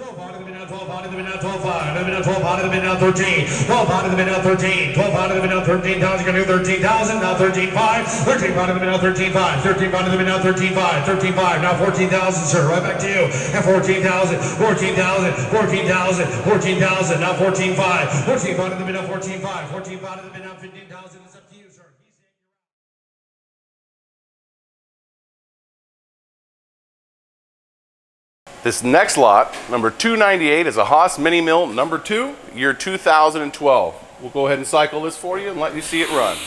12 out of the mid now, 12 out of the mid now, 12 out of the mid now, 12 out of the mid now, 13, 12 out of the mid now, 13, 12 out of the mid now, 13,000, gonna do 13,000, now 13,500, 13 out of the mid now, 13,500, 13 out of the mid now, 13,500, 13,500, now 14,000, sir, right back to you, and 14,000, 14,000, 14,000, 14,000, now 14,500, 14 out of the mid now, 14,500, 14 out of the mid now, 15,000, it's up to you, sir. This next lot, number 298, is a HAAS Mini Mill number 2, year 2012. We'll go ahead and cycle this for you and let you see it run.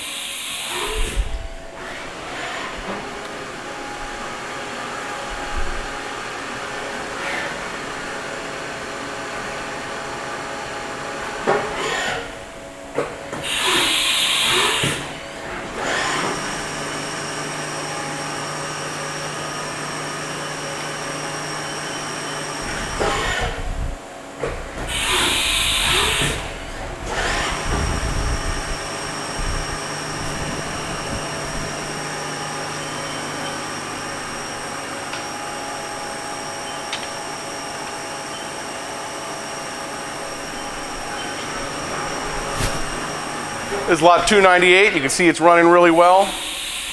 This is lot 298. You can see it's running really well.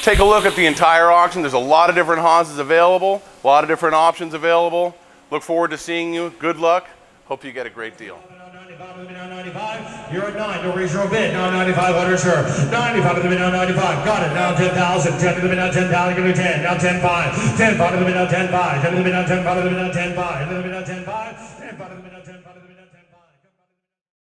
Take a look at the entire auction. There's a lot of different HAASes available, a lot of different options available. Look forward to seeing you. Good luck. Hope you get a great deal. You're at 9, you'll raise your own bid. Now 9,500, sure. 95 to the mid, now 95. Got it. Now 10,000. 10 to the mid, now 10,000. Give me 10. Now 10,500. 10,500 to the mid, now 10,500. 10 to the mid, now 10,500 to the mid, now 10,500. 10 to the mid, now 10,500.